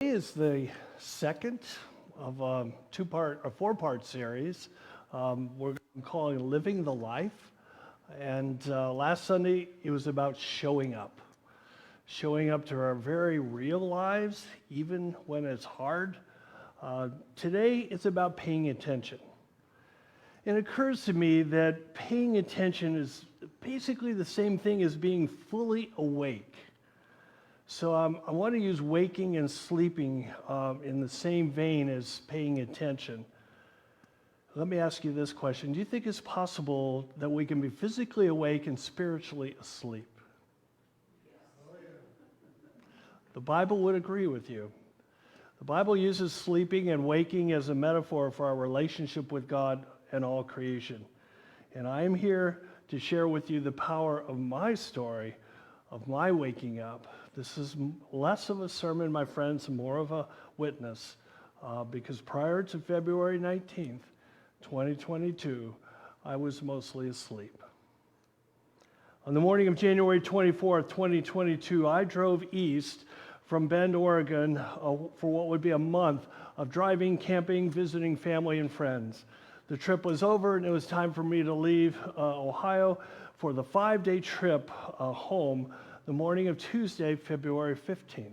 Is the second of a four-part series we're calling Living the Life. And last Sunday, it was about showing up to our very real lives, even when it's hard. Today, it's about paying attention. It occurs to me that paying attention is basically the same thing as being fully awake. So I want to use waking and sleeping in the same vein as paying attention. Let me ask you this question. Do you think it's possible that we can be physically awake and spiritually asleep? The Bible would agree with you. The Bible uses sleeping and waking as a metaphor for our relationship with God and all creation. And I am here to share with you the power of my story, of my waking up. This is less of a sermon, my friends, more of a witness, because prior to February 19th, 2022, I was mostly asleep. On the morning of January 24th, 2022, I drove east from Bend, Oregon, for what would be a month of driving, camping, visiting family and friends. The trip was over, and it was time for me to leave Ohio for the 5-day trip home the morning of Tuesday, February 15th.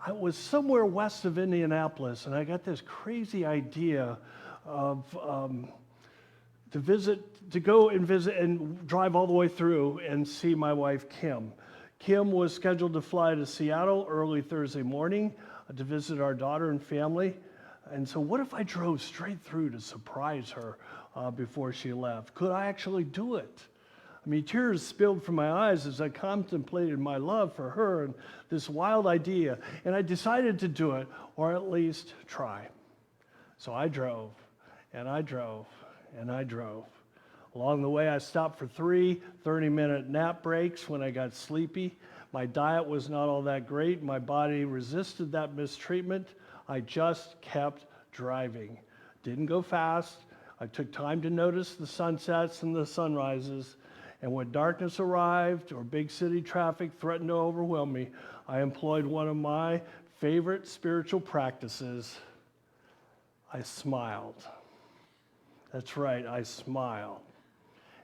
I was somewhere west of Indianapolis, and I got this crazy idea of to go and visit and drive all the way through and see my wife, Kim. Kim was scheduled to fly to Seattle early Thursday morning to visit our daughter and family. And so what if I drove straight through to surprise her before she left? Could I actually do it? I mean, tears spilled from my eyes as I contemplated my love for her and this wild idea. And I decided to do it, or at least try. So I drove, and I drove, and I drove. Along the way, I stopped for 3 30-minute nap breaks when I got sleepy. My diet was not all that great. My body resisted that mistreatment. I just kept driving. Didn't go fast. I took time to notice the sunsets and the sunrises. And when darkness arrived or big city traffic threatened to overwhelm me, I employed one of my favorite spiritual practices. I smiled. That's right, I smiled.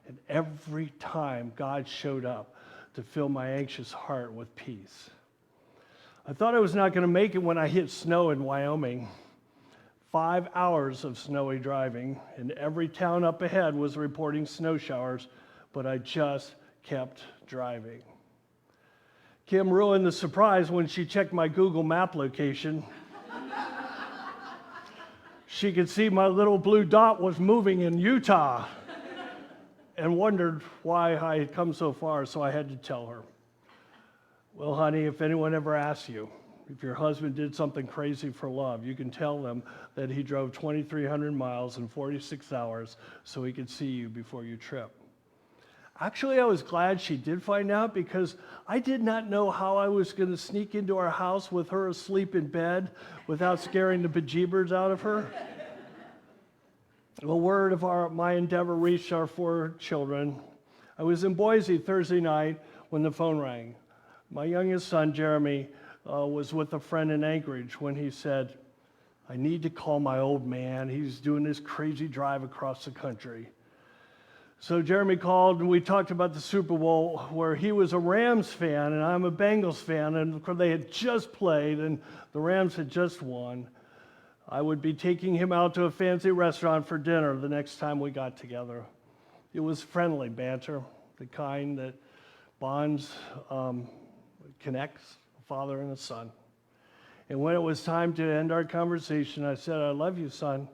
And every time God showed up to fill my anxious heart with peace. I thought I was not going to make it when I hit snow in Wyoming. 5 hours of snowy driving, and every town up ahead was reporting snow showers, but I just kept driving. Kim ruined the surprise when she checked my Google Map location. She could see my little blue dot was moving in Utah and wondered why I had come so far, so I had to tell her. Well, honey, if anyone ever asks you if your husband did something crazy for love, you can tell them that he drove 2,300 miles in 46 hours so he could see you before you trip. Actually, I was glad she did find out because I did not know how I was going to sneak into our house with her asleep in bed without scaring the bejeebers out of her. The word of my endeavor reached our 4 children. I was in Boise Thursday night when the phone rang. My youngest son, Jeremy, was with a friend in Anchorage when he said, I need to call my old man. He's doing this crazy drive across the country. So Jeremy called, and we talked about the Super Bowl, where he was a Rams fan, and I'm a Bengals fan, and they had just played, and the Rams had just won. I would be taking him out to a fancy restaurant for dinner the next time we got together. It was friendly banter, the kind that bonds, connects a father and a son. And when it was time to end our conversation, I said, I love you, son.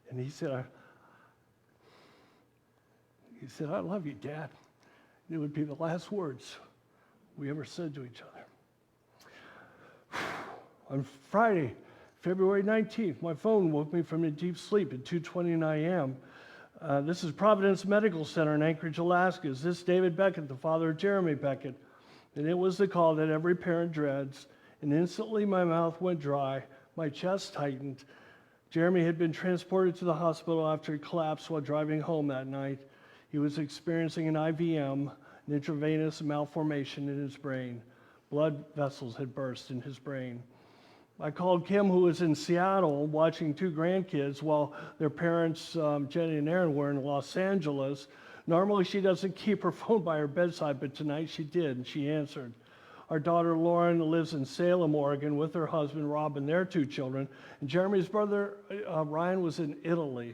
And he said, I love you, Dad. It would be the last words we ever said to each other. On Friday, February 19th, my phone woke me from a deep sleep at 2:29 a.m. This is Providence Medical Center in Anchorage, Alaska. Is this David Beckett, the father of Jeremy Beckett? And it was the call that every parent dreads. And instantly my mouth went dry, my chest tightened. Jeremy had been transported to the hospital after he collapsed while driving home that night. He was experiencing an IVM, an intravenous malformation in his brain. Blood vessels had burst in his brain. I called Kim, who was in Seattle watching two grandkids while their parents, Jenny and Aaron, were in Los Angeles. Normally she doesn't keep her phone by her bedside, but tonight she did, and she answered. Our daughter Lauren lives in Salem, Oregon, with her husband Rob and their two children. And Jeremy's brother Ryan was in Italy.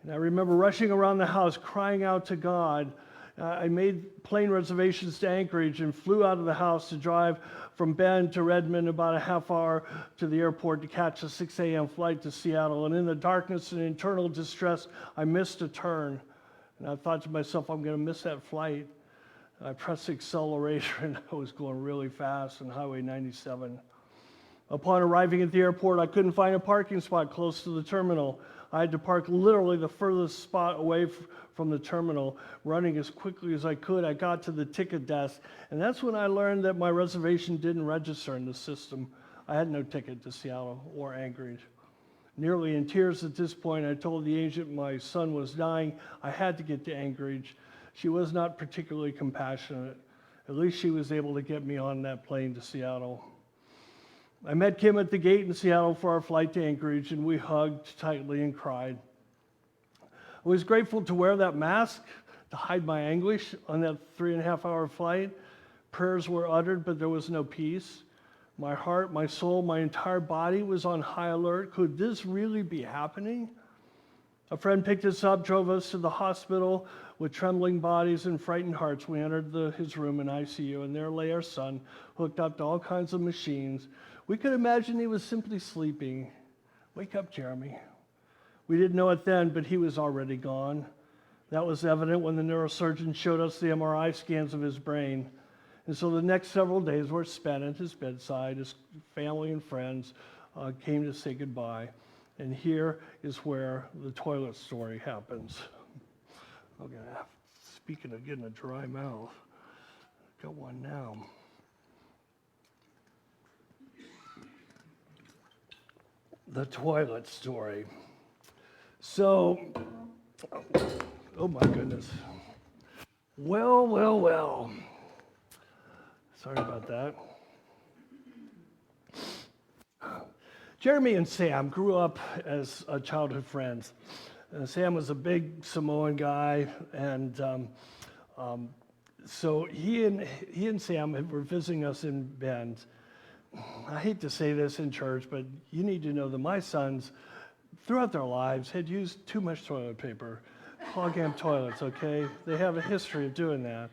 And I remember rushing around the house, crying out to God. I made plane reservations to Anchorage and flew out of the house to drive from Bend to Redmond, about a half hour to the airport to catch a 6 a.m. flight to Seattle. And in the darkness and internal distress, I missed a turn. And I thought to myself, I'm going to miss that flight. I pressed the accelerator and I was going really fast on Highway 97. Upon arriving at the airport, I couldn't find a parking spot close to the terminal. I had to park literally the furthest spot away from the terminal, running as quickly as I could. I got to the ticket desk, and that's when I learned that my reservation didn't register in the system. I had no ticket to Seattle or Anchorage. Nearly in tears at this point, I told the agent my son was dying. I had to get to Anchorage. She was not particularly compassionate. At least she was able to get me on that plane to Seattle. I met Kim at the gate in Seattle for our flight to Anchorage, and we hugged tightly and cried. I was grateful to wear that mask to hide my anguish on that 3.5-hour flight. Prayers were uttered, but there was no peace. My heart, my soul, my entire body was on high alert. Could this really be happening? A friend picked us up, drove us to the hospital. With trembling bodies and frightened hearts, we entered his room in ICU, and there lay our son, hooked up to all kinds of machines. We could imagine he was simply sleeping. Wake up, Jeremy. We didn't know it then, but he was already gone. That was evident when the neurosurgeon showed us the MRI scans of his brain. And so the next several days were spent at his bedside. His family and friends came to say goodbye. And here is where the toilet story happens. Okay, speaking of getting a dry mouth, got one now. The toilet story. So, oh my goodness. Well. Sorry about that. Jeremy and Sam grew up as childhood friends. Sam was a big Samoan guy, and so he and Sam were visiting us in Bend. I hate to say this in church, but you need to know that my sons, throughout their lives, had used too much toilet paper, clog-am toilets, okay? They have a history of doing that.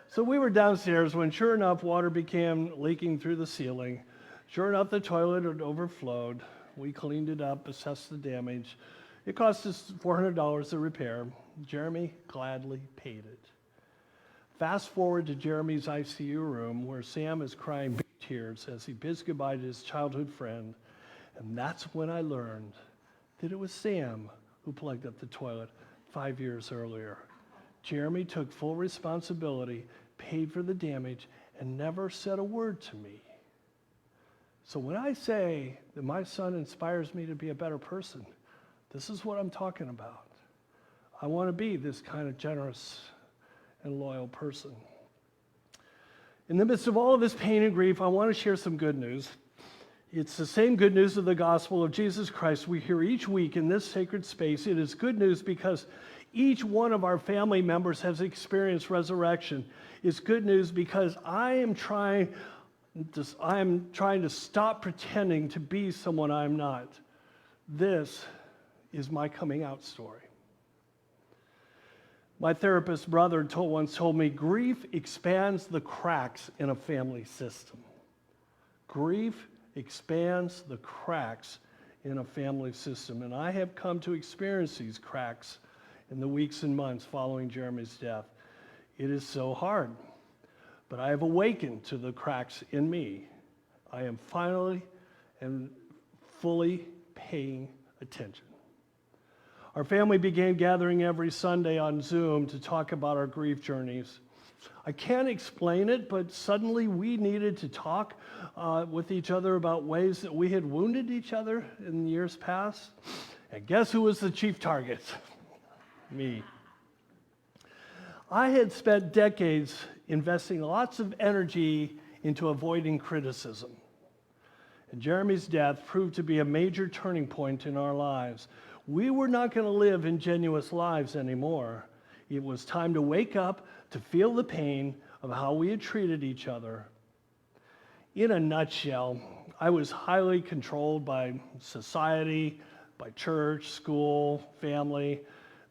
So we were downstairs when, sure enough, water began leaking through the ceiling. Sure enough, the toilet had overflowed. We cleaned it up, assessed the damage. It cost us $400 to repair. Jeremy gladly paid it. Fast forward to Jeremy's ICU room, where Sam is crying big tears as he bids goodbye to his childhood friend. And that's when I learned that it was Sam who plugged up the toilet 5 years earlier. Jeremy took full responsibility, paid for the damage, and never said a word to me. So when I say that my son inspires me to be a better person, this is what I'm talking about. I want to be this kind of generous and loyal person. In the midst of all of this pain and grief, I want to share some good news. It's the same good news of the gospel of Jesus Christ we hear each week in this sacred space. It is good news because each one of our family members has experienced resurrection. It's good news because I am trying to stop pretending to be someone I'm not. This is my coming out story. My therapist brother once told me, grief expands the cracks in a family system. Grief expands the cracks in a family system. And I have come to experience these cracks in the weeks and months following Jeremy's death. It is so hard. But I have awakened to the cracks in me. I am finally and fully paying attention. Our family began gathering every Sunday on Zoom to talk about our grief journeys. I can't explain it, but suddenly we needed to talk with each other about ways that we had wounded each other in years past. And guess who was the chief target? Me. I had spent decades investing lots of energy into avoiding criticism. And Jeremy's death proved to be a major turning point in our lives. We were not going to live ingenuous lives anymore. It was time to wake up, to feel the pain of how we had treated each other. In a nutshell, I was highly controlled by society, by church, school, family.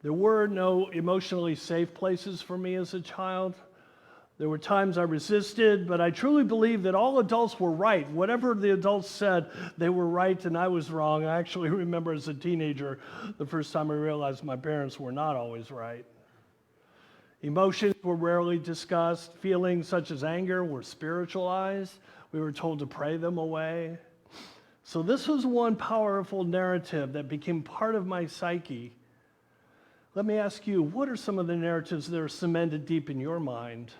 There were no emotionally safe places for me as a child. There were times I resisted, but I truly believe that all adults were right. Whatever the adults said, they were right and I was wrong. I actually remember as a teenager, the first time I realized my parents were not always right. Emotions were rarely discussed. Feelings such as anger were spiritualized. We were told to pray them away. So this was one powerful narrative that became part of my psyche. Let me ask you, what are some of the narratives that are cemented deep in your mind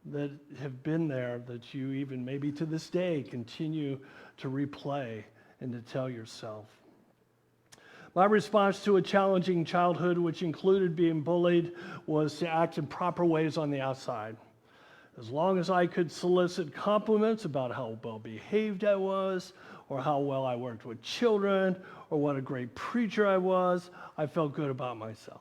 that have been there, that you even maybe to this day continue to replay and to tell yourself? My response to a challenging childhood, which included being bullied, was to act in proper ways on the outside. As long as I could solicit compliments about how well behaved I was, or how well I worked with children, or what a great preacher I was, I felt good about myself.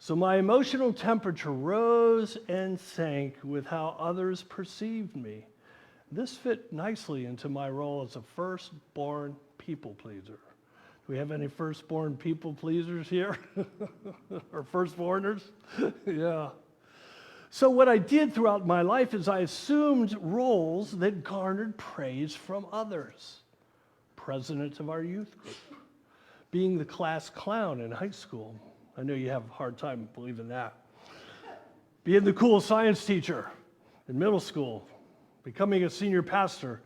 So my emotional temperature rose and sank with how others perceived me. This fit nicely into my role as a firstborn people pleaser. Do we have any firstborn people pleasers here? Or firstborners? Yeah. So what I did throughout my life is I assumed roles that garnered praise from others. President of our youth group, being the class clown in high school. I know you have a hard time believing that. Being the cool science teacher in middle school, becoming a senior pastor,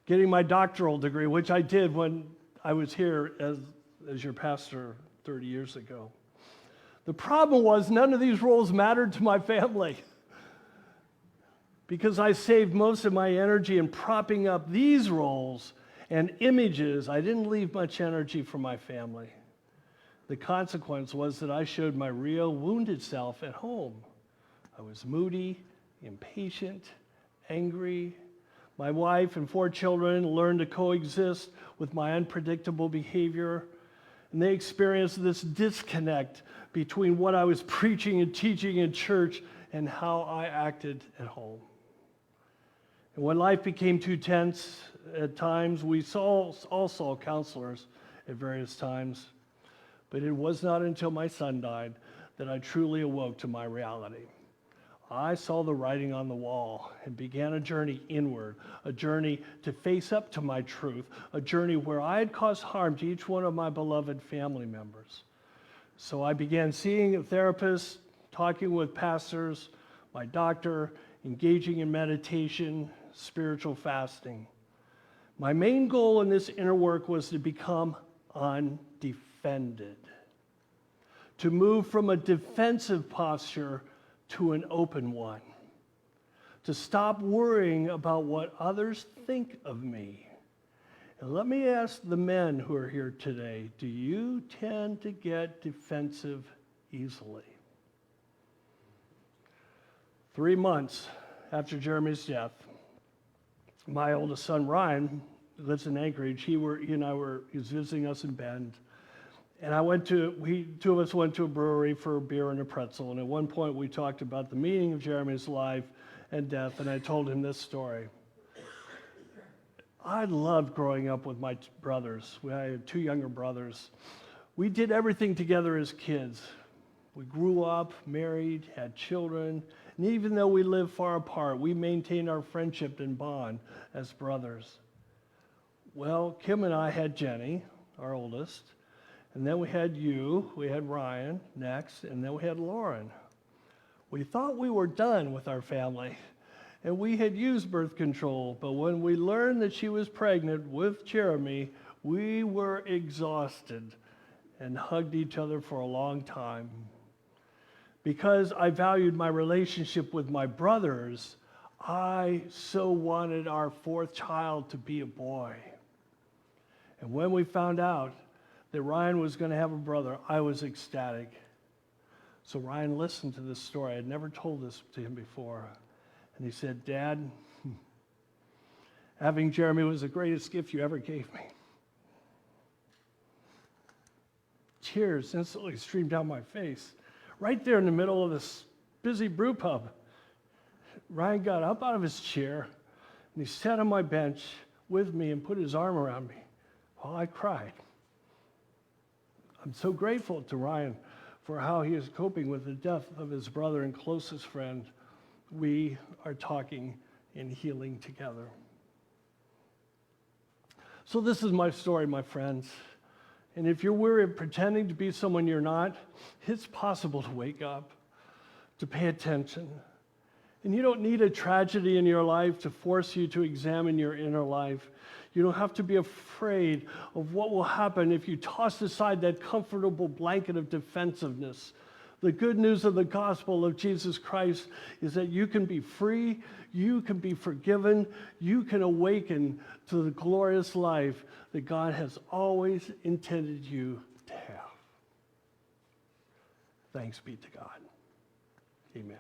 getting my doctoral degree, which I did when I was here as your pastor 30 years ago. The problem was none of these roles mattered to my family because I saved most of my energy in propping up these roles and images. I didn't leave much energy for my family. The consequence was that I showed my real wounded self at home. I was moody, impatient, angry. My wife and 4 children learned to coexist with my unpredictable behavior, and they experienced this disconnect between what I was preaching and teaching in church and how I acted at home. And when life became too tense at times, we all saw counselors at various times. But it was not until my son died that I truly awoke to my reality. I saw the writing on the wall and began a journey inward, a journey to face up to my truth, a journey where I had caused harm to each one of my beloved family members. So I began seeing a therapist, talking with pastors, my doctor, engaging in meditation, spiritual fasting. My main goal in this inner work was to become undefended, to move from a defensive posture to an open one, to stop worrying about what others think of me. And let me ask the men who are here today, do you tend to get defensive easily? 3 months after Jeremy's death, my oldest son, Ryan, who lives in Anchorage, he was visiting us in Bend. And two of us went to a brewery for a beer and a pretzel. And at one point we talked about the meaning of Jeremy's life and death, and I told him this story. I loved growing up with my brothers. I had 2 younger brothers. We did everything together as kids. We grew up, married, had children, and even though we lived far apart, we maintained our friendship and bond as brothers. Well, Kim and I had Jenny, our oldest, and then we had Ryan next, and then we had Lauren. We thought we were done with our family, and we had used birth control, but when we learned that she was pregnant with Jeremy, we were exhausted and hugged each other for a long time. Because I valued my relationship with my brothers, I so wanted our 4th child to be a boy. And when we found out that Ryan was going to have a brother, I was ecstatic. So Ryan listened to this story. I'd never told this to him before. And he said, "Dad, Having Jeremy was the greatest gift you ever gave me. Tears instantly streamed down my face. Right there in the middle of this busy brew pub, Ryan got up out of his chair and he sat on my bench with me and put his arm around me while I cried. I'm so grateful to Ryan for how he is coping with the death of his brother and closest friend. We are talking and healing together. So this is my story, my friends. And if you're weary of pretending to be someone you're not, it's possible to wake up, to pay attention. And you don't need a tragedy in your life to force you to examine your inner life. You don't have to be afraid of what will happen if you toss aside that comfortable blanket of defensiveness. The good news of the gospel of Jesus Christ is that you can be free, you can be forgiven, you can awaken to the glorious life that God has always intended you to have. Thanks be to God. Amen.